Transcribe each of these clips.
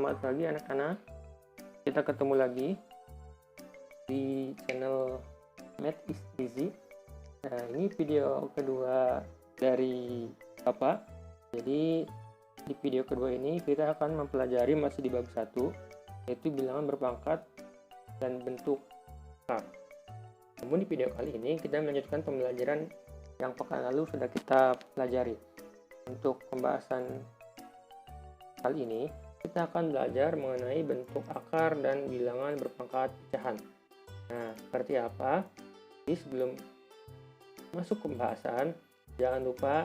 Selamat pagi anak-anak. Kita ketemu lagi di channel Math is Easy. Nah, ini video kedua dari Bapak. Jadi di video kedua ini kita akan mempelajari masih di bab 1, yaitu bilangan berpangkat dan bentuk akar. Namun di video kali ini kita melanjutkan pembelajaran yang pekan lalu sudah kita pelajari. Untuk pembahasan kali ini kita akan belajar mengenai bentuk akar dan bilangan berpangkat pecahan. Nah, seperti apa? Jadi sebelum masuk ke pembahasan, jangan lupa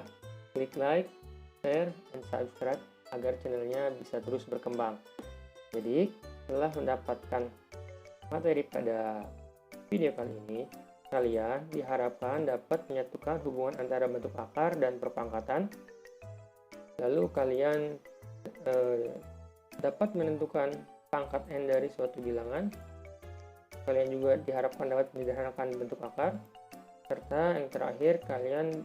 klik like, share, dan subscribe agar channelnya bisa terus berkembang. Jadi, setelah mendapatkan materi pada video kali ini, kalian diharapkan dapat menyatukan hubungan antara bentuk akar dan perpangkatan. Lalu kalian dapat menentukan pangkat n dari suatu bilangan. Kalian juga diharapkan dapat menyederhanakan bentuk akar, serta yang terakhir kalian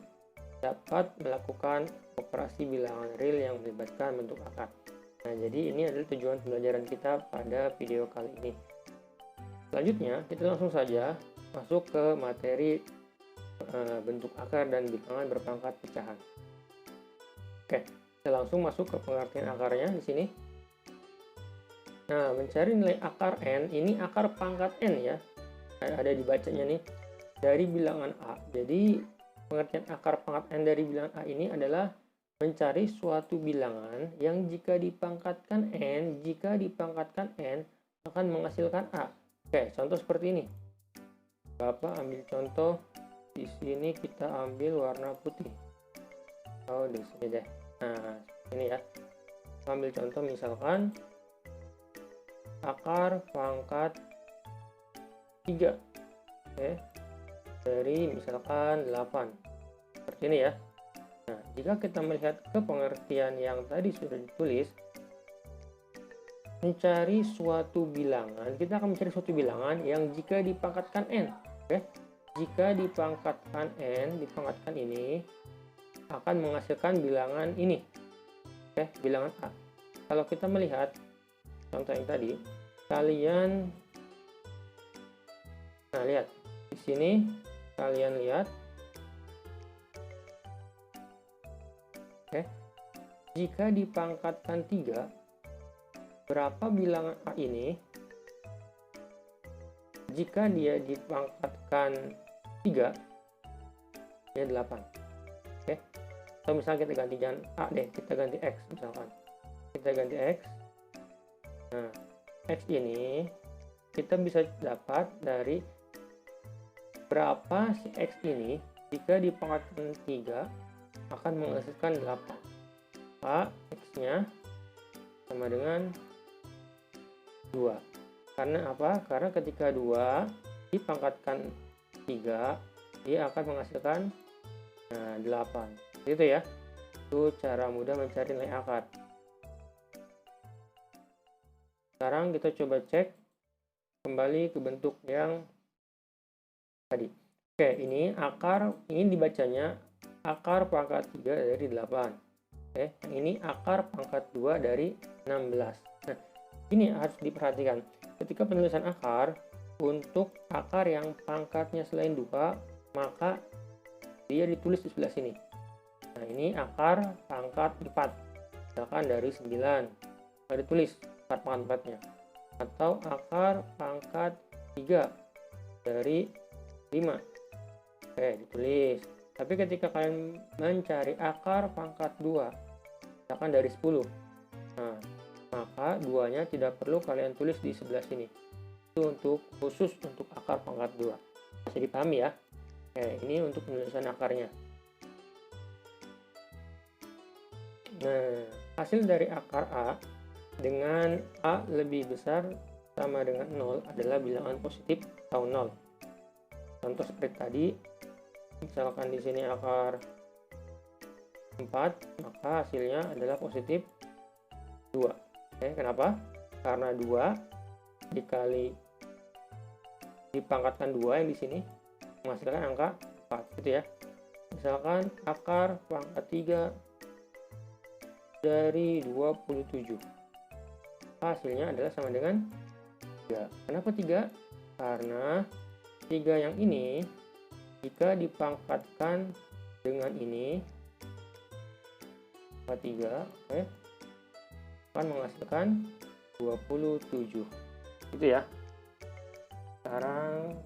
dapat melakukan operasi bilangan real yang melibatkan bentuk akar. Nah, jadi ini adalah tujuan pembelajaran kita pada video kali ini. Selanjutnya kita langsung saja masuk ke materi bentuk akar dan bilangan berpangkat pecahan. Oke, kita langsung masuk ke pengertian akarnya di sini. Nah, mencari nilai akar n, ini akar pangkat n ya, ada dibacanya nih, dari bilangan a. Jadi, pengertian akar pangkat n dari bilangan a ini adalah mencari suatu bilangan yang jika dipangkatkan n akan menghasilkan a. Oke, contoh seperti ini. Bapak ambil contoh, di sini kita ambil warna putih. Oh, di sini deh. Nah, ini ya. Ambil contoh misalkan akar pangkat 3 dari misalkan 8 seperti ini ya. Nah, jika kita melihat ke pengertian yang tadi sudah ditulis, mencari suatu bilangan, kita akan mencari suatu bilangan yang jika dipangkatkan n, jika dipangkatkan ini akan menghasilkan bilangan ini, bilangan a. Kalau kita melihat contoh yang tadi, kalian lihat di sini, kalian lihat, jika dipangkatkan 3, berapa bilangan a ini? Jika dia dipangkatkan 3, dia 8. Atau misalnya kita ganti, jangan a deh, kita ganti x misalkan. Kita ganti x. Nah, x ini kita bisa dapat dari berapa si x ini jika dipangkatkan 3 akan menghasilkan 8. A, x-nya sama dengan 2. Karena apa? Karena ketika 2 dipangkatkan 3, dia akan menghasilkan 8. Gitu ya. Itu cara mudah mencari nilai akar. Sekarang kita coba cek kembali ke bentuk yang tadi. Oke, ini akar, ini dibacanya akar pangkat 3 dari 8. Yang ini akar pangkat 2 dari 16. Nah, ini harus diperhatikan. Ketika penulisan akar, untuk akar yang pangkatnya selain 2, maka dia ditulis di sebelah sini. Nah, ini akar pangkat 4. Misalkan dari 9. Ada ditulis akar pangkat 4-nya. Atau akar pangkat 3 dari 5. Ditulis. Tapi ketika kalian mencari akar pangkat 2, misalkan dari 10, nah, maka 2-nya tidak perlu kalian tulis di sebelah sini. Itu khusus untuk akar pangkat 2. Bisa dipahami ya? Ini untuk penulisan akarnya. Nah, hasil dari akar A dengan A lebih besar sama dengan 0 adalah bilangan positif atau 0. Contoh seperti tadi, misalkan di sini akar 4, maka hasilnya adalah positif 2. Kenapa? Karena 2 dikali dipangkatkan 2 yang di sini menghasilkan angka 4, gitu ya. Misalkan akar pangkat 3 dari 27. maka hasilnya adalah sama dengan 3. Kenapa 3? Karena 3 yang ini jika dipangkatkan dengan ini 3, oke, akan menghasilkan 27. Gitu ya. Sekarang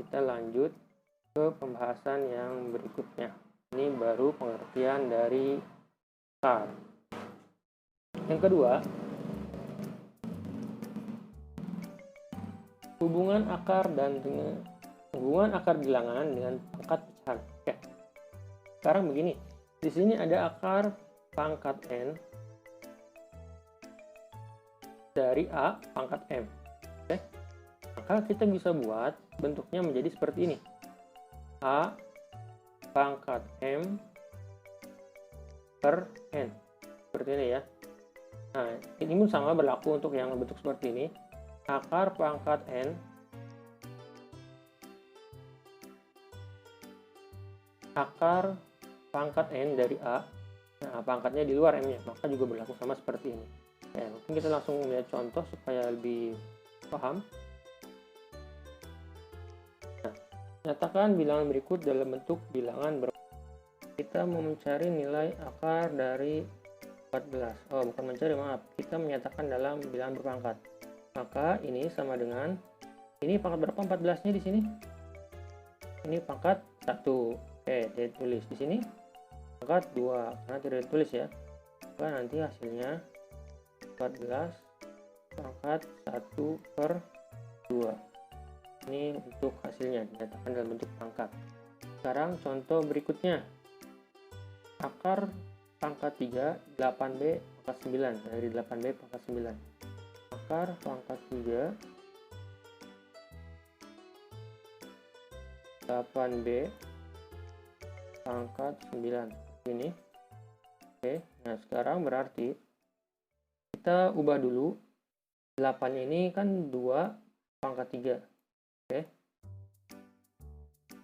kita lanjut ke pembahasan yang berikutnya. Ini baru pengertian dari akar. Yang kedua, hubungan akar bilangan dengan pangkat pecahan. Oke. Sekarang begini, di sini ada akar pangkat n dari a pangkat m. Oke. Maka kita bisa buat bentuknya menjadi seperti ini. A pangkat m per n. Seperti ini ya. Nah, ini pun sama berlaku untuk yang bentuk seperti ini. Akar pangkat n dari a. Nah, pangkatnya di luar m-nya, maka juga berlaku sama seperti ini. Oke, mungkin kita langsung melihat contoh supaya lebih paham. Nah, nyatakan bilangan berikut dalam bentuk bilangan kita mau mencari nilai akar dari 14. Oh, bukan mencari, maaf. Kita menyatakan dalam bilangan berpangkat. Maka ini sama dengan, ini pangkat berapa 14-nya di sini? Ini pangkat 1. Oke, ditulis di sini pangkat 2 karena tidak ditulis ya. Maka nanti hasilnya 14 pangkat 1 per 2. Ini untuk hasilnya dinyatakan dalam bentuk pangkat. Sekarang contoh berikutnya. Akar pangkat 3 8b pangkat 9 dari 8b pangkat 9. Akar pangkat 3 8b pangkat 9 ini. Oke, nah sekarang berarti kita ubah dulu 8 ini kan 2 pangkat 3. Oke,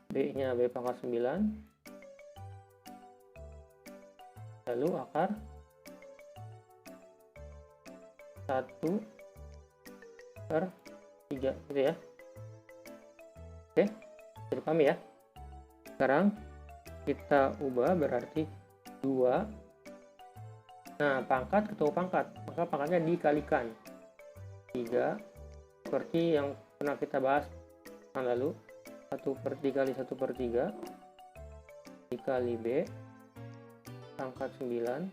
b nya b pangkat 9, lalu akar 1 per 3 gitu ya. Oke, jadi paham ya. Sekarang kita ubah berarti 2. Nah, pangkat ketemu pangkat, maka pangkatnya dikalikan 3 seperti yang pernah kita bahas lalu. 1 per 3 kali 1 per 3 dikali b pangkat 9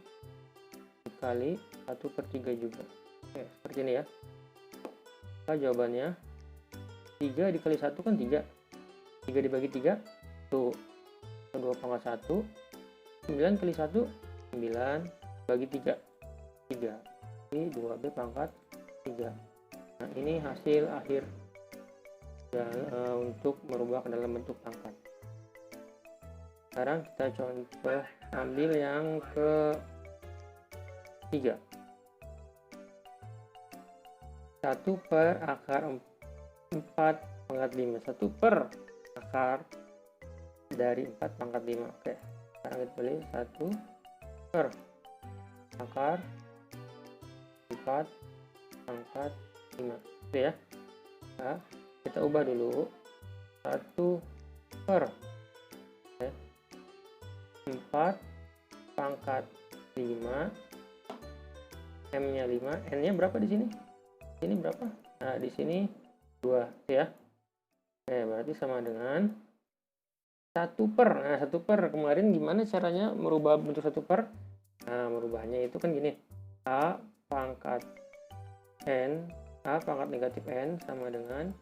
dikali 1 per 3 juga. Oke, seperti ini ya. Maka jawabannya 3 dikali 1 kan 3. 3 dibagi 3 tuh 2 pangkat 1. 9 kali 1 9 bagi 3 3. Ini 2b pangkat 3. Nah, ini hasil akhir untuk merubah ke dalam bentuk pangkat. Sekarang kita contoh ambil yang ke-3. 1 per akar 4 pangkat 5. 1 per akar dari 4 pangkat 5. Oke, sekarang kita tulis 1 per akar 4 pangkat 5. Oke ya. Nah, kita ubah dulu 1 per 4 pangkat 5, m-nya 5, n-nya berapa di sini? Ini berapa? Nah, di sini 2 ya. Oke, berarti sama dengan 1 per. Nah, 1 per kemarin gimana caranya merubah bentuk 1 per? Nah, merubahnya itu kan gini. A pangkat n, A pangkat negatif n sama dengan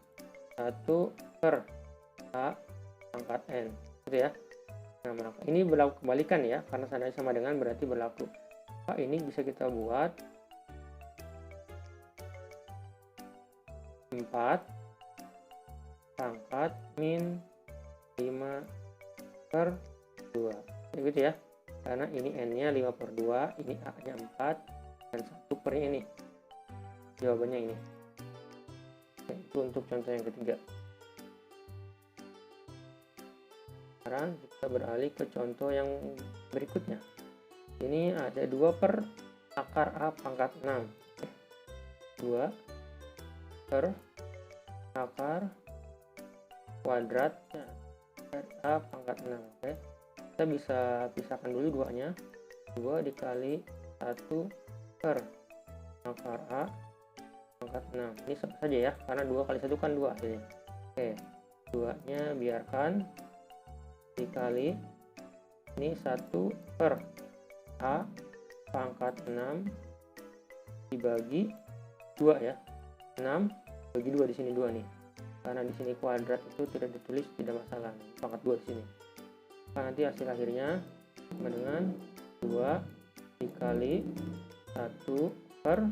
1 per A pangkat n. Gitu ya. Nah, ini berlaku kebalikan ya, karena seandainya sama dengan berarti berlaku. Maka ini bisa kita buat 4 pangkat min 5 per 2. Gitu ya. Karena ini n-nya 5 per 2, ini a-nya 4, dan 1 per ini. Jawabannya ini. Oke, itu untuk contoh yang ketiga. Sekarang kita beralih ke contoh yang berikutnya. Ini ada 2 per akar A pangkat 6. 2 per akar kuadrat dari A pangkat 6. Oke, kita bisa pisahkan dulu 2-nya. 2 dikali 1 per akar A pangkat 6. Ini sama saja ya, karena 2 kali 1 kan 2 hasilnya. Oke, 2-nya biarkan dikali ini 1 per A pangkat 6 dibagi 2 ya. 6 bagi 2, di sini 2 nih. Karena di sini kuadrat itu tidak ditulis, tidak masalah. Pangkat 2 di sini. Nah, nanti hasil akhirnya sama dengan 2 dikali 1 per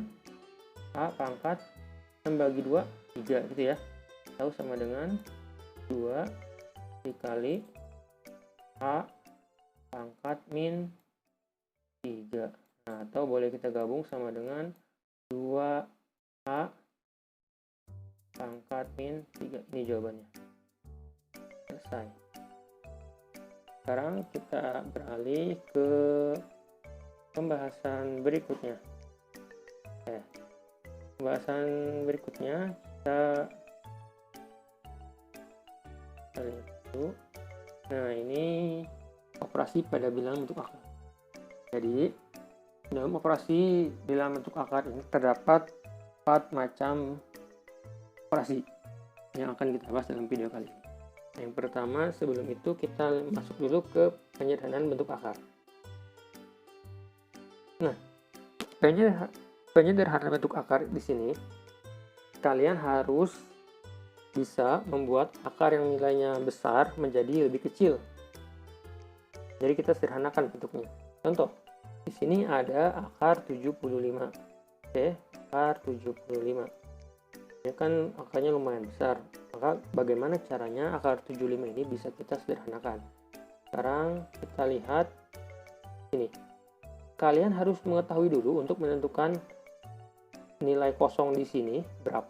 A pangkat 6 bagi 2, 3 gitu ya. Tahu sama dengan 2 dikali A pangkat min 3. Nah, atau boleh kita gabung sama dengan 2A pangkat min 3. Ini jawabannya. Selesai. Sekarang kita beralih ke pembahasan berikutnya. Pembahasan berikutnya kita lihat dulu. Nah, ini operasi pada bilangan bentuk akar. Jadi, dalam operasi bilangan bentuk akar ini terdapat 4 macam operasi yang akan kita bahas dalam video kali ini. Yang pertama, sebelum itu kita masuk dulu ke penyederhanaan bentuk akar. Nah, penyederhanaan bentuk akar di sini, kalian harus bisa membuat akar yang nilainya besar menjadi lebih kecil. Jadi kita sederhanakan bentuknya. Contoh, di sini ada akar 75. Oke, akar 75. Ini kan akarnya lumayan besar. Maka bagaimana caranya akar 75 ini bisa kita sederhanakan? Sekarang kita lihat ini. Kalian harus mengetahui dulu untuk menentukan nilai kosong di sini berapa.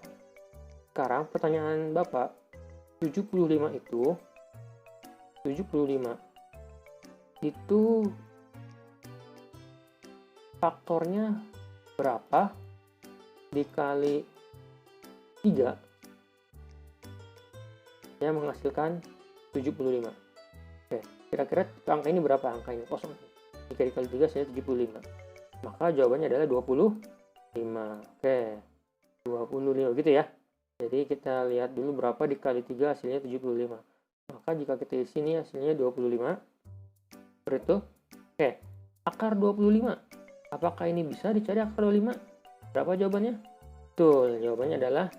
Sekarang pertanyaan Bapak, 75 itu faktornya berapa dikali 3 yang menghasilkan 75. Oke, kira-kira angka ini berapa? Angka ini kosong. Jika dikali 3 saya 75. Maka jawabannya adalah 25. Oke, 25 gitu ya. Jadi kita lihat dulu berapa dikali 3 hasilnya 75. Maka jika kita isi sini hasilnya 25. Seperti itu. Oke, akar 25. Apakah ini bisa dicari akar 25? Berapa jawabannya? Betul, jawabannya adalah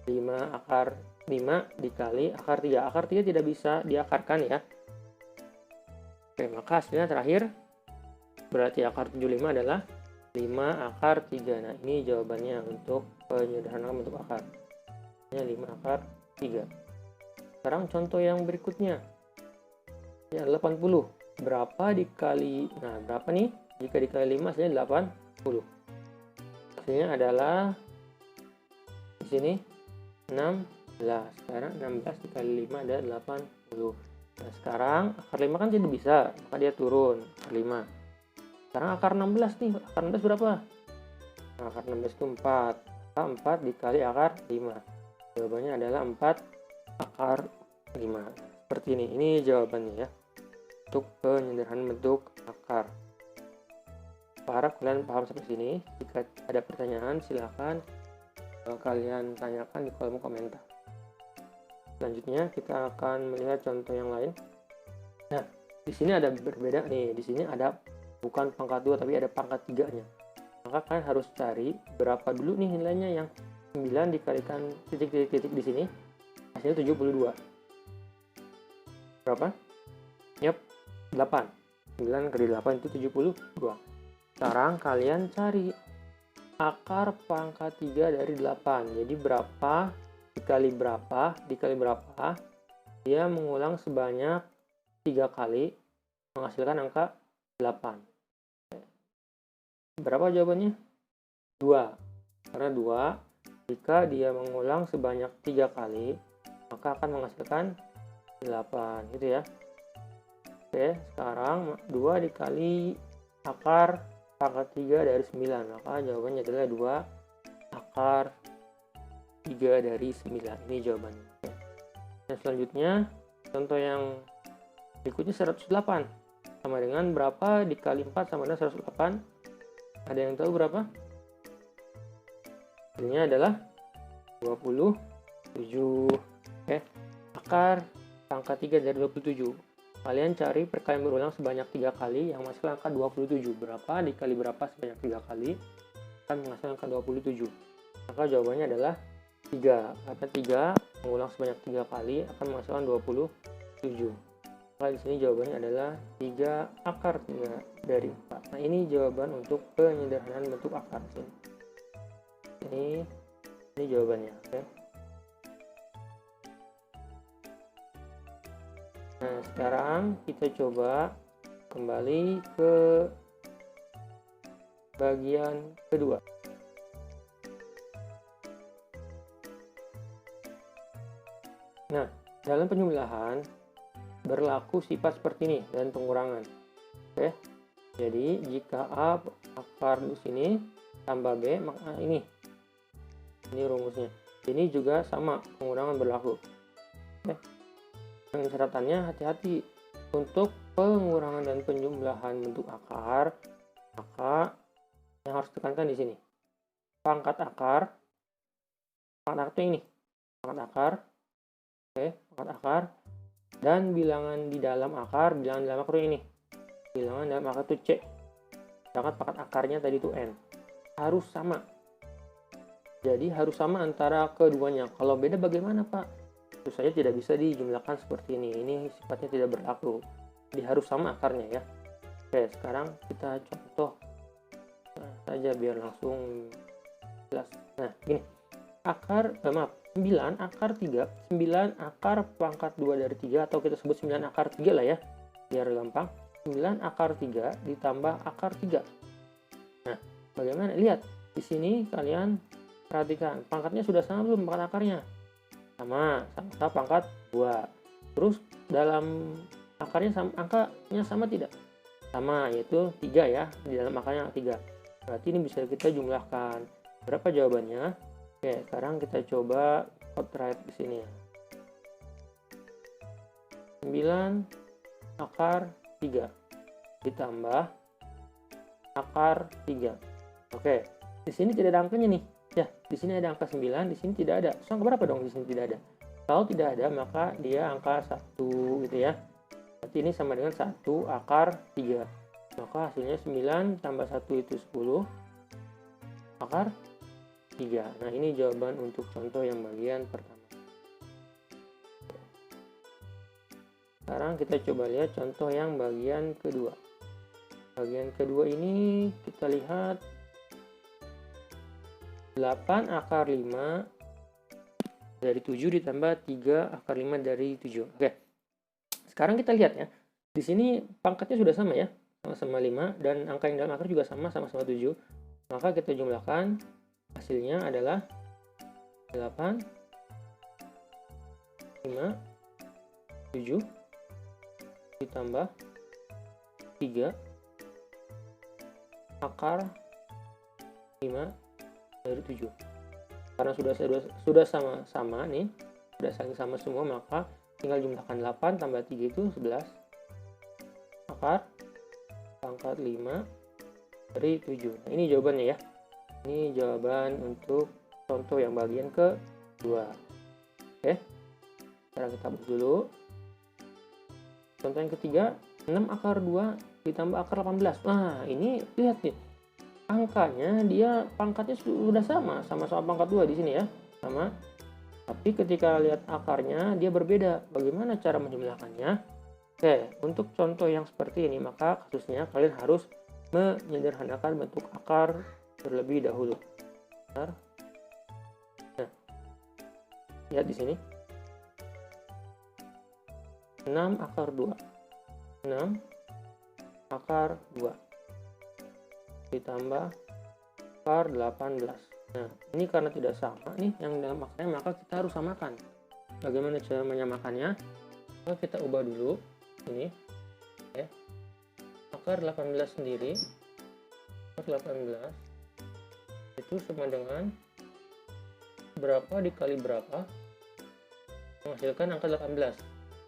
5 akar 5 dikali akar 3. Akar 3 tidak bisa diakarkan ya. Oke, maka hasilnya terakhir berarti akar 75 adalah 5 akar 3. Nah, ini jawabannya untuk penyederhanaan bentuk akar. 5 akar 3. Sekarang contoh yang berikutnya. Ya, 80. Berapa dikali, nah berapa nih? Jika dikali 5 hasilnya 80. Hasilnya adalah di sini 16. Sekarang 16 dikali 5 ada 80. Nah, sekarang akar 5 kan tidak bisa, maka dia turun akar 5. Sekarang akar 16 nih, akar 16 berapa? Nah, akar 16 itu 4. Maka 4 dikali akar 5. Jawabannya adalah 4 akar 5. Seperti ini jawabannya ya. Untuk penyederhanaan bentuk akar. Harap kalian paham sampai sini. Jika ada pertanyaan silahkan kalian tanyakan di kolom komentar. Selanjutnya kita akan melihat contoh yang lain. Nah, di sini ada berbeda nih. Di sini ada bukan pangkat 2 tapi ada pangkat 3-nya. Maka kalian harus cari berapa dulu nih nilainya. Yang 9 dikalikan titik-titik di sini hasilnya 72. Berapa? Yap, 8. 9 kali 8 itu 72. Sekarang kalian cari akar pangkat 3 dari 8. Jadi berapa dikali berapa dikali berapa, dia mengulang sebanyak 3 kali menghasilkan angka 8. Berapa jawabannya? 2. Karena 2 jika dia mengulang sebanyak 3 kali maka akan menghasilkan 8 gitu ya. Oke, sekarang 2 dikali akar pangkat 3 dari 9, maka jawabannya adalah 2 akar 3 dari 9. Ini jawabannya. Dan selanjutnya, contoh yang berikutnya 108. Sama dengan berapa dikali 4 sama dengan 108? Ada yang tahu berapa? Hasilnya adalah 27. Oke. Akar pangkat 3 dari 27. Kalian cari perkalian berulang sebanyak 3 kali yang menghasilkan angka 27. Berapa dikali berapa sebanyak 3 kali akan menghasilkan angka 27. Maka jawabannya adalah 3. Karena 3 mengulang sebanyak 3 kali akan menghasilkan 27. Maka di sini jawabannya adalah 3 akar 3 dari 4. Nah, ini jawaban untuk penyederhanaan bentuk akar sini. Ini jawabannya, oke. Nah, sekarang kita coba kembali ke bagian kedua. Nah, dalam penjumlahan berlaku sifat seperti ini dan pengurangan. Oke. Jadi, jika A akar di sini tambah B, maka ini rumusnya. Ini juga sama, pengurangan berlaku. Oke. Dengan catatannya, hati-hati untuk pengurangan dan penjumlahan bentuk akar, maka yang harus ditekankan di sini. Pangkat akar itu ini. Pangkat akar. Oke, pangkat akar. Dan bilangan di dalam akar, ini. Bilangan dalam akar itu C. Sedangkan pangkat akarnya tadi itu N. Harus sama. Jadi harus sama antara keduanya. Kalau beda bagaimana, Pak? Tentu saja tidak bisa dijumlahkan seperti ini. Ini sifatnya tidak berlaku. Jadi harus sama akarnya ya. Oke, sekarang kita contoh saja biar langsung jelas. Nah, gini. 9 akar 3, 9 akar pangkat 2 dari 3, atau kita sebut 9 akar 3 lah ya, biar gampang. 9 akar 3 ditambah akar 3. Nah, bagaimana? Lihat, di sini kalian perhatikan, pangkatnya sudah sama belum pangkat akarnya? Sama pangkat 2. Terus dalam akarnya angkanya sama tidak? Sama, yaitu 3 ya, di dalam akarnya 3. Berarti ini bisa kita jumlahkan. Berapa jawabannya? Oke, sekarang kita coba outright di sini ya. 9 akar 3 ditambah akar 3. Oke, di sini tidak ada angkanya nih. Ya, di sini ada angka 9, di sini tidak ada. Terus angka berapa dong di sini tidak ada? Kalau tidak ada, maka dia angka 1 gitu ya. Berarti ini sama dengan 1 akar 3. Maka hasilnya 9 tambah 1 itu 10 akar 3. Nah, ini jawaban untuk contoh yang bagian pertama. Sekarang kita coba lihat contoh yang bagian kedua. Bagian kedua ini kita lihat 8 akar 5 dari 7 ditambah 3 akar 5 dari 7. Oke. Sekarang kita lihat ya. Di sini pangkatnya sudah sama ya. Sama-sama 5 dan angka yang dalam akar juga sama-sama 7. Maka kita jumlahkan. Hasilnya adalah 8, 5, 7 ditambah 3 akar 5 dari 7. Karena sudah sama-sama nih, sudah saling sama semua, maka tinggal jumlahkan 8 tambah 3 itu 11 akar pangkat 5 dari 7. Nah, ini jawabannya ya. Ini jawaban untuk contoh yang bagian kedua. Oke. Sekarang kita hapus dulu. Contoh yang ketiga, 6 akar 2 ditambah akar 18. Nah, ini lihat nih. Angkanya dia pangkatnya sudah sama-sama pangkat 2 di sini ya. Sama. Tapi ketika lihat akarnya dia berbeda. Bagaimana cara menjumlahkannya? Oke, untuk contoh yang seperti ini maka kasusnya kalian harus menyederhanakan bentuk akar terlebih dahulu. Nah, lihat di sini. 6 akar 2. 6 akar 2 ditambah akar 18. Nah, ini karena tidak sama nih yang dalam akarnya, maka kita harus samakan. Bagaimana cara menyamakannya? Maka kita ubah dulu ini ya. Akar 18 sendiri, akar 18 itu sama dengan berapa dikali berapa menghasilkan angka 18.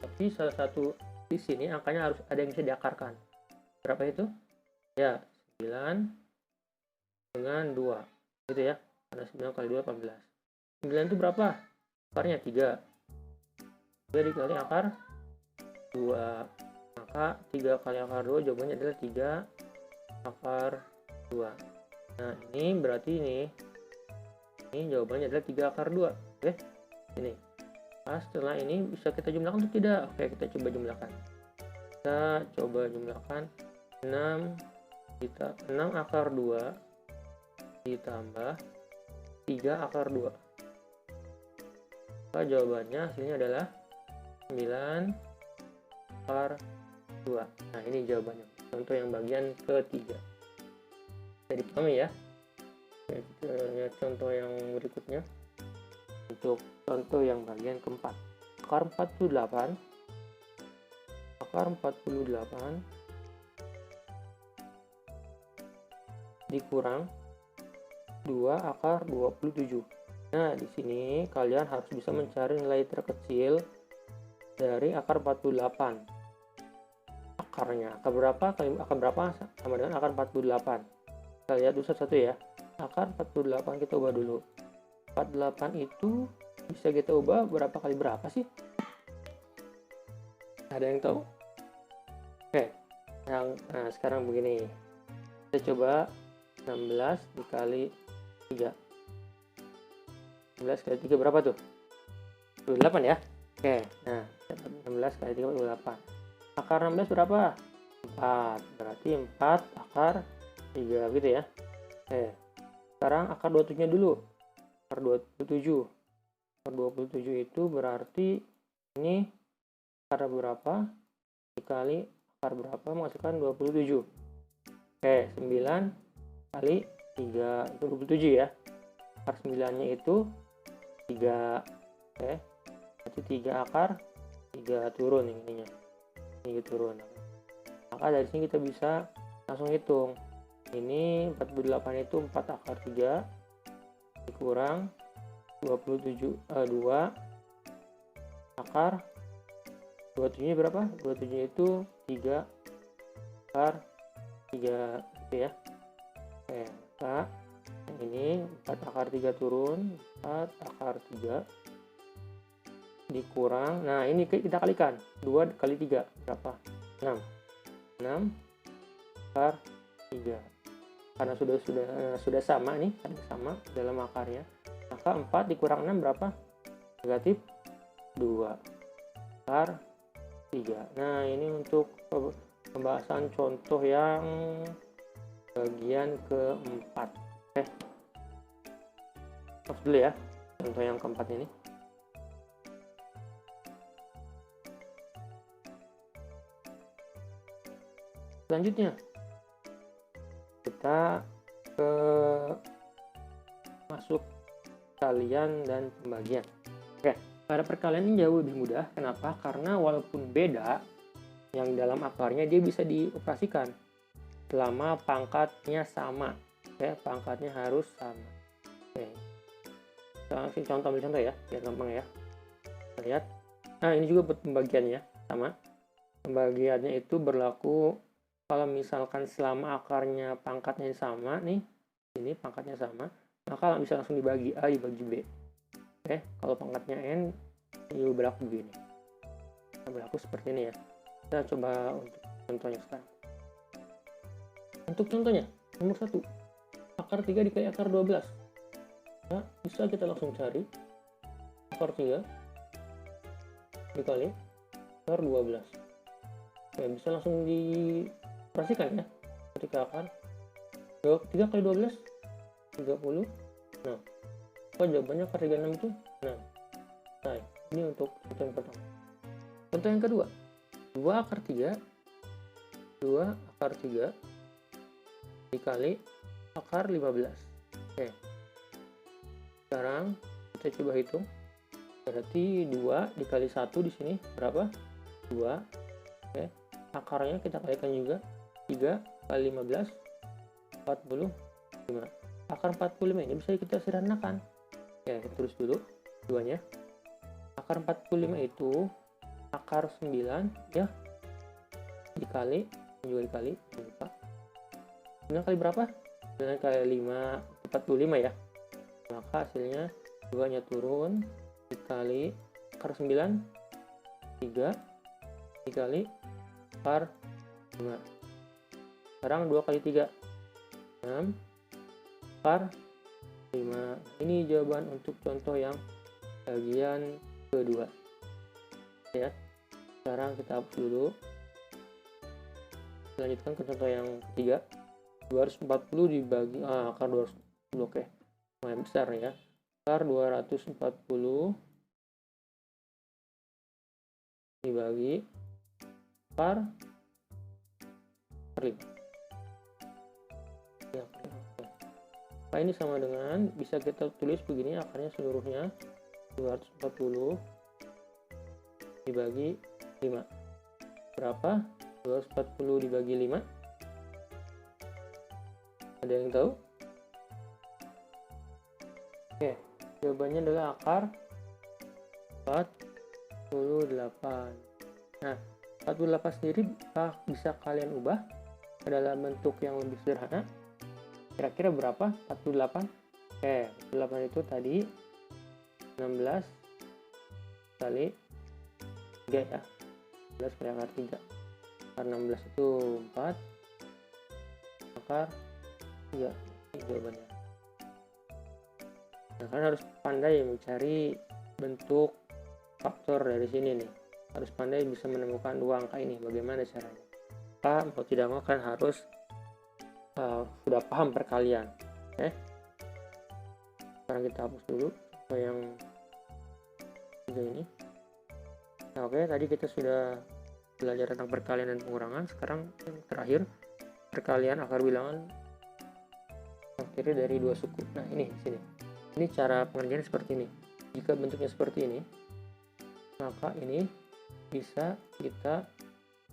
Tapi salah satu di sini angkanya harus ada yang bisa diakarkan. Berapa itu? Ya, 9 dengan 2. Gitu ya. Karena 9 kali 2 18. 9 itu berapa? Akarnya 3. 3 dikali akar 2. Maka 3 kali akar 2 jawabannya adalah 3 akar 2. Nah, ini berarti ini jawabannya adalah 3 akar 2. Oke. Ini. Nah, setelah ini bisa kita jumlahkan atau tidak? Oke, kita coba jumlahkan. Kita coba jumlahkan 6 akar 2 ditambah 3 akar 2. Maka jawabannya hasilnya adalah 9 akar 2. Nah, ini jawabannya. Contoh yang bagian ketiga. Jadi dipahami ya. Kita lihat contoh yang berikutnya. Untuk contoh yang bagian keempat. Akar 48 dikurang 2 akar 27. Nah, di sini kalian harus bisa mencari nilai terkecil dari akar 48. Akarnya, akar berapa sama dengan akar 48. Kita lihat dulu satu-satu ya. Akar 48 kita ubah dulu. 48 itu bisa kita ubah berapa kali berapa sih? Ada yang tahu? Oke. Nah, sekarang begini. Kita coba 16 dikali 3. 16 kali 3 berapa tuh? 28 ya? Oke. Nah, 16 kali 3 28. Akar 16 berapa? 4. Berarti 4 akar 3 gitu ya. Oke. Sekarang akar 27-nya dulu. Akar 27. Akar 27 itu berarti ini akar berapa dikali akar berapa menghasilkan 27. Oke, 9 kali 3 itu 27 ya. Akar 9-nya itu 3. Oke. Berarti 3 akar 3 turun ininya. Ini turun. Maka dari sini kita bisa langsung hitung. Ini 48 itu 4 akar 3 dikurang 2 akar 27 berapa? 27 itu 3 akar 3 gitu ya. Oke, maka ini 4 akar 3 turun, 4 akar 3 dikurang, nah ini kita kalikan 2 kali 3 berapa? 6 akar 3. Karena sudah sama nih, sama dalam akarnya, maka 4 dikurang 6 berapa? Negatif 2 akar 3. Nah, ini untuk pembahasan contoh yang bagian keempat. Oke, terus dulu ya contoh yang keempat ini. Selanjutnya kita ke masuk perkalian dan pembagian. Oke, pada perkalian ini jauh lebih mudah. Kenapa? Karena walaupun beda, yang dalam akarnya dia bisa dioperasikan selama pangkatnya sama. Oke, pangkatnya harus sama. Oke, kita langsung ambil contoh ya, biar gampang ya. Kita lihat. Nah, ini juga buat pembagiannya sama. Pembagiannya itu berlaku kalau misalkan selama akarnya pangkatnya sama nih, ini pangkatnya sama, maka bisa langsung dibagi A dibagi B. Oke, kalau pangkatnya N, ini berlaku begini. Berlaku seperti ini ya. Kita coba untuk contohnya sekarang. Untuk contohnya, nomor 1, akar 3 dikali akar 12. Nah, bisa kita langsung cari akar 3 dikali akar 12. Oke, bisa langsung dioperasikan ya. Ketika akar 3 kali 12 30. Nah, apa jawabannya akar 36 itu 6. Nah, ini untuk contoh yang pertama. Contoh yang kedua, 2 akar 3 dikali akar 15. Oke, sekarang kita coba hitung. Berarti 2 dikali 1 di sini berapa? 2. Oke, akarnya kita kalikan juga. 3 kali 15 45. Akar 45 ini bisa kita sederhanakan. Ya, kita tulis dulu duanya. Akar 45 itu akar 9 ya, dikali, juga dikali, lupa. 9 kali berapa? 9 kali 5, 45 ya. Maka hasilnya 2-nya turun, dikali akar 9, 3, dikali akar 5. Sekarang 2 kali 3, 6, akar 5. Ini jawaban untuk contoh yang bagian kedua ya. Sekarang kita hapus dulu, lanjutkan ke contoh yang ketiga. 240 dibagi akar 240, oke, lumayan besar ya. Akar 240 dibagi akar 5 ya. Nah, ini sama dengan, bisa kita tulis begini, akarnya seluruhnya 240 dibagi 5. Berapa 240 dibagi 5? Ada yang tahu? Oke, jawabannya adalah akar 48. Nah, 48 sendiri bisa kalian ubah ke dalam bentuk yang lebih sederhana. Kira-kira berapa 48? Oke, 48 itu tadi 16 kali 3 ya, 16 kali akar 3. Akar 16 itu 4, akar 3. Ini jawabannya. Nah, kalian harus pandai mencari bentuk faktor dari sini nih. Harus pandai bisa menemukan dua angka ini. Bagaimana caranya? Mau tidak mau kan harus sudah paham perkalian. Oke. Sekarang kita hapus dulu yang ini. Nah, oke, tadi kita sudah belajar tentang perkalian dan pengurangan. Sekarang yang terakhir, perkalian akar bilangan terdiri dari dua suku. Nah, ini di sini. Ini cara pengerjaan seperti ini. Jika bentuknya seperti ini, maka ini bisa kita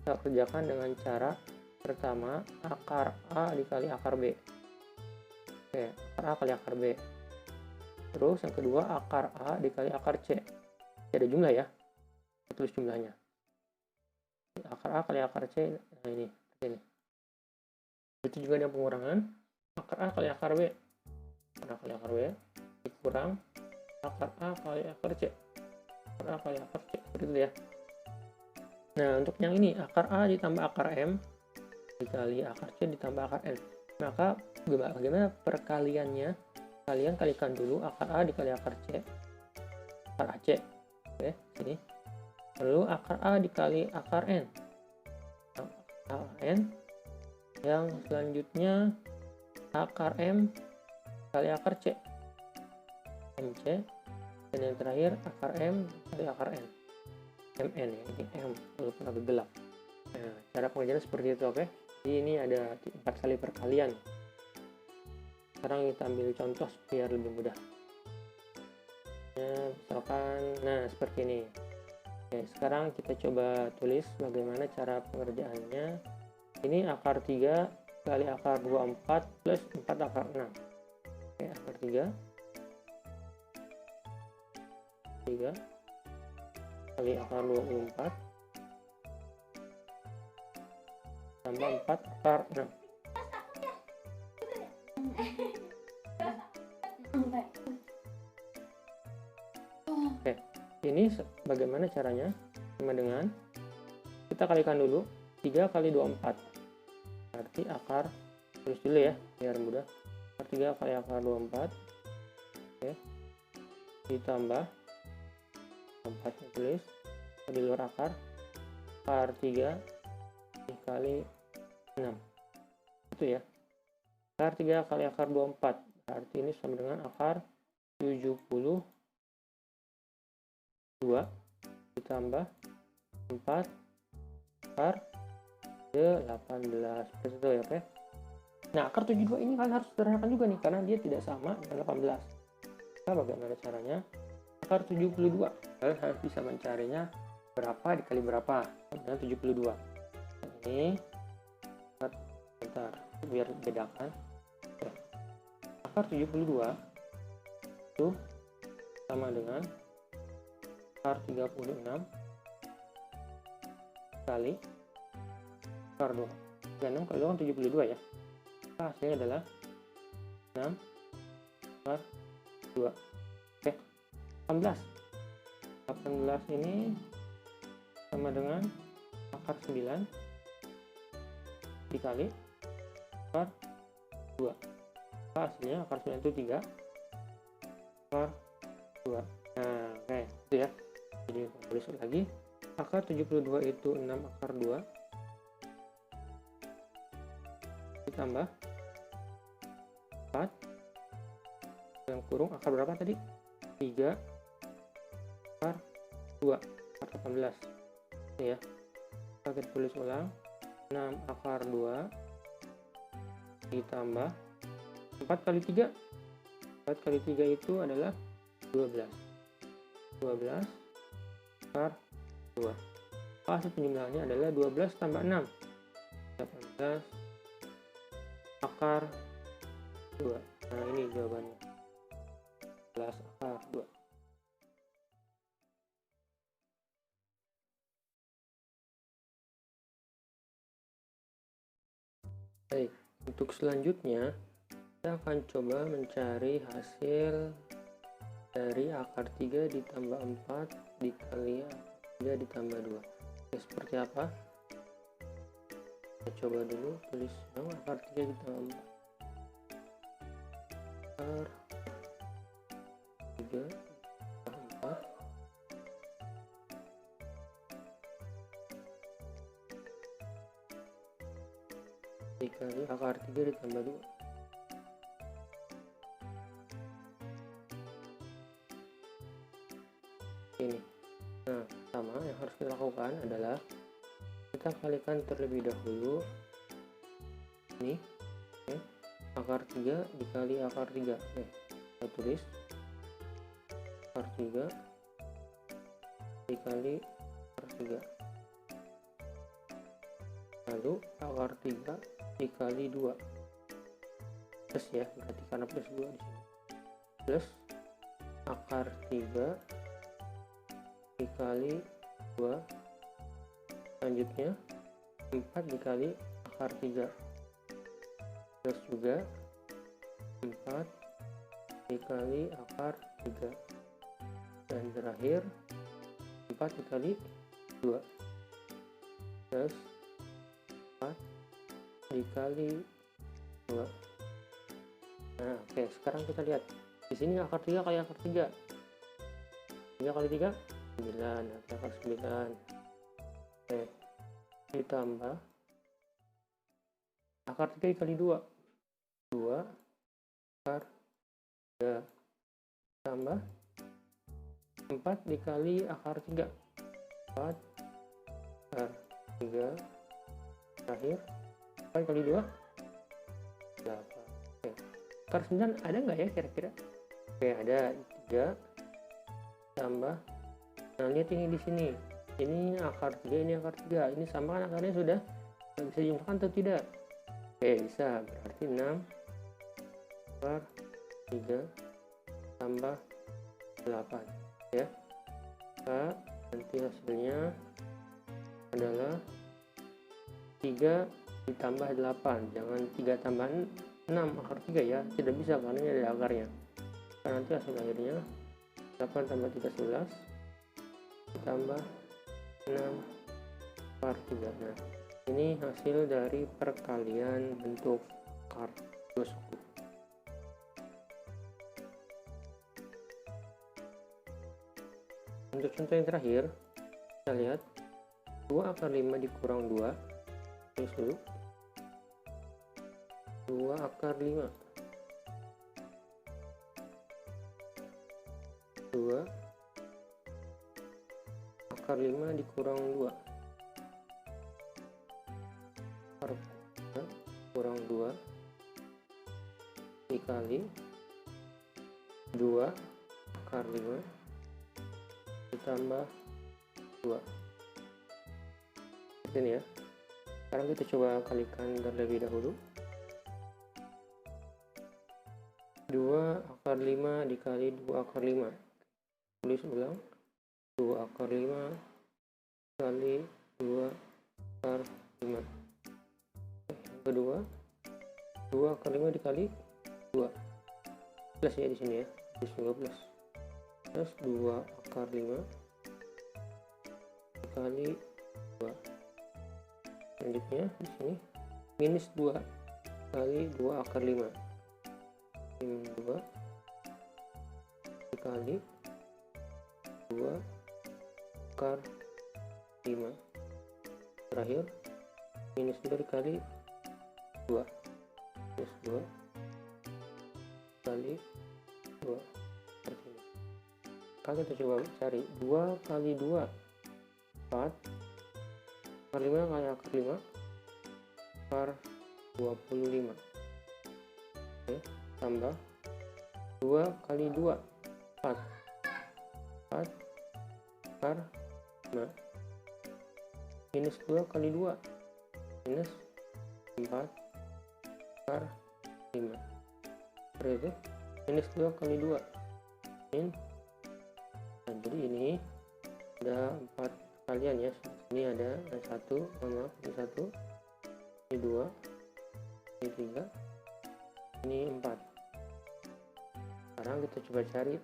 kerjakan dengan cara pertama, akar A dikali akar B. Oke, akar A kali akar B. Terus yang kedua, akar A dikali akar C. Ada jumlah ya, kita tulis jumlahnya. Akar A kali akar C, nah ini. Itu juga ada pengurangan, akar A kali akar B. Akar A kali akar B dikurang akar A kali akar C. Akar A kali akar C, seperti itu ya. Nah, untuk yang ini, akar A ditambah akar M dikali akar C ditambah akar N. Maka bagaimana perkaliannya? Kalian kalikan dulu akar A dikali akar C, akar AC. Oke, sini. Lalu akar A dikali akar N. Akar N. Yang selanjutnya akar M kali akar C. MC. Dan yang terakhir akar M kali akar N. MN ya, ini M walaupun agak gelap. Nah, cara pengerjaan seperti itu, oke. Jadi ini ada 4 kali perkalian. Sekarang kita ambil contoh biar lebih mudah. Nah, misalkan, nah seperti ini. Oke, sekarang kita coba tulis bagaimana cara pengerjaannya. Ini akar 3 kali akar 24 plus 4 akar 6. Oke, akar 3 kali akar 24 tambah 4 akar 6. Oke, ini bagaimana caranya? Sama dengan kita kalikan dulu 3 kali 24. Berarti akar, tulis dulu ya biar mudah. Akar 3 kali akar 24. Oke. Ditambah 4 tulis di luar akar 3 dikali 6, itu ya. Akar 3 kali akar 24 berarti ini sama dengan akar 72 ditambah 4 akar 18, seperti itu ya, oke. Nah, akar 72 ini kalian harus sederhanakan juga nih karena dia tidak sama dengan 18. Nah, bagaimana caranya? Akar 72 kalian harus bisa mencarinya berapa dikali berapa dengan 72. Ini bentar biar bedakan. Akar 72 itu sama dengan akar 36 kali akar 2. 36 kali 2 kan 72 ya. Maka hasilnya adalah 6 akar 2. Oke, 18. 18 ini sama dengan akar 9 dikali akar 2. Maka hasilnya akar 9 itu 3 akar 2. Nah, oke, itu ya. Jadi tulis lagi, akar 72 itu 6 akar 2 ditambah 4 yang kurung akar berapa tadi? 3 akar 2 akar 18. Ini ya. Kita tulis ulang, 6 akar 2 ditambah 4 kali 3. 4 kali 3 itu adalah 12. 12 akar 2. Hasil penjumlahannya adalah 12 tambah 6. 18 akar 2. Nah, ini jawabannya. 12 akar 2. Baik, untuk selanjutnya kita akan coba mencari hasil dari akar 3 ditambah 4 dikali akar 3 ditambah 2. Oke, seperti apa? Kita coba dulu tulis yang akar 3 ditambah 4. Akar 3 ditambah 4 dikali akar 3 ditambah 2. Ini. Nah, pertama yang harus kita lakukan adalah kita kalikan terlebih dahulu ini, oke, akar 3 dikali akar 3. Oke, kita tulis akar 3 dikali akar 3, lalu akar 3 dikali 2 plus ya, berarti karena plus 2 di sini, plus akar 3 dikali 2, selanjutnya 4 dikali akar 3, plus juga 4 dikali akar 3, dan terakhir 4 dikali 2 plus 4 dikali 2. Nah, oke, sekarang kita lihat di sini akar 3 kali akar 3. 3 kali 3 9, akar 9. Oke, ditambah akar 3 dikali 2 akar 3, tambah 4 dikali akar 3 4 akar 3, terakhir 4 kali 2 8. Oke, akar 9 ada nggak ya kira-kira? Oke, ada 3 tambah, nah lihat ini di sini, ini akar 3, ini akar 3, ini sama kan akarnya sudah bisa dijumlahkan atau tidak? Oke, bisa, berarti 6 akar 3 tambah 8 ya. Nah, nanti hasilnya adalah 3 ditambah 8, jangan 3 tambah 6 akar 3 ya, tidak bisa karena ini ada akarnya. Nah, nanti hasil akhirnya 8 tambah 3 11 ditambah 6 akar 3. Nah, ini hasil dari perkalian bentuk akar 2 suku. Untuk contoh yang terakhir, kita lihat 2 akar 5 dikurang 2, tulis dulu 2 akar 5, 2 akar 5 dikurang 2, akar 5 kurang 2 dikali 2 akar 5 ditambah 2. Ini ya. Sekarang kita coba kalikan terlebih dahulu. 2 akar 5 dikali 2 akar 5. tulis ulang. 2 akar 5 kali 2 akar 5. Yang kedua 2 akar 5 dikali 2 plus ya di sini ya, 12 terus 2 akar 5 dikali 2. Selanjutnya di sini minus 2 kali 2 akar 5, 2 dikali 2 akar 5. Terakhir minus 2 dikali 2, minus 2 kali 2 seperti ini. Kalau kita coba cari 2 kali 2 4, akar 5 kali akar 5 akar 25. Oke, tambah 2 kali 2 4 akar 5 minus 2 kali 2 minus 4 akar 5. Seperti itu, minus 2 kali 2 min. Nah, jadi ini ada 4 kalian ya. Ini ada 1, maaf, ini 1, ini 2, ini 3, ini 4. Sekarang kita coba cari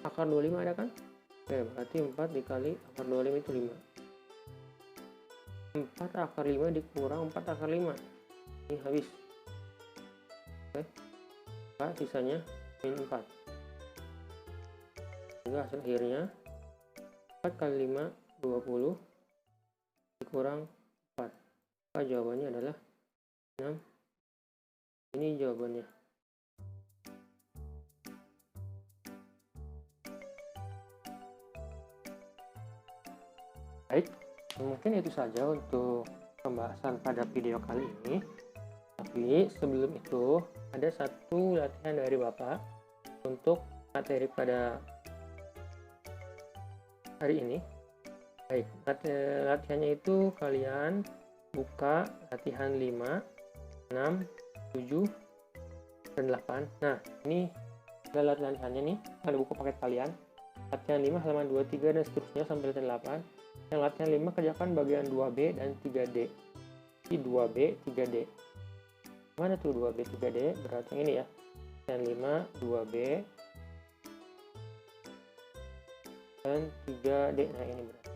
akar 25, ada kan? Oke, berarti 4 dikali akar 25 itu 5. 4 akar 5 dikurang 4 akar 5, ini habis. Oke, nah, sisanya min 4. Sehingga hasil akhirnya 4 kali 5 20 dikurang 4. Maka jawabannya adalah 6. Ini jawabannya. Baik, mungkin itu saja untuk pembahasan pada video kali ini. Tapi sebelum itu ada satu latihan dari Bapak untuk materi pada hari ini. Baik, latihannya itu kalian buka latihan 5, 6, 7, dan 8. Nah, ini adalah latihannya nih, ada buku paket kalian. Latihan 5 halaman 2, 3, dan seterusnya sampai latihan 8. Yang latihan 5 kerjakan bagian 2B dan 3D. Ini 2B, 3D. Mana tuh 2B, 3D? Berarti yang ini ya. Latihan 5, 2B, dan 3D. Nah, ini berarti.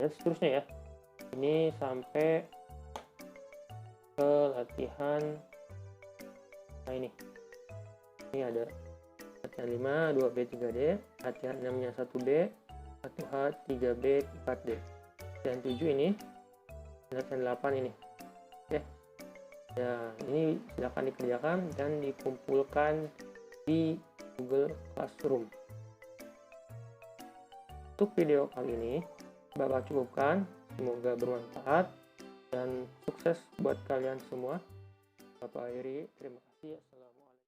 Dan seterusnya ya. Ini sampai ke latihan, nah ini ada latihan 5, 2B, 3D, latihan 6 nya 1B, 1H, 3B, 4D, dan 7 ini latihan 8 ini. Oke ya, ini silakan dikerjakan dan dikumpulkan di Google Classroom. Untuk video kali ini Bapak cukupkan, semoga bermanfaat dan sukses buat kalian semua. Bapak akhiri, terima kasih. Assalamualaikum.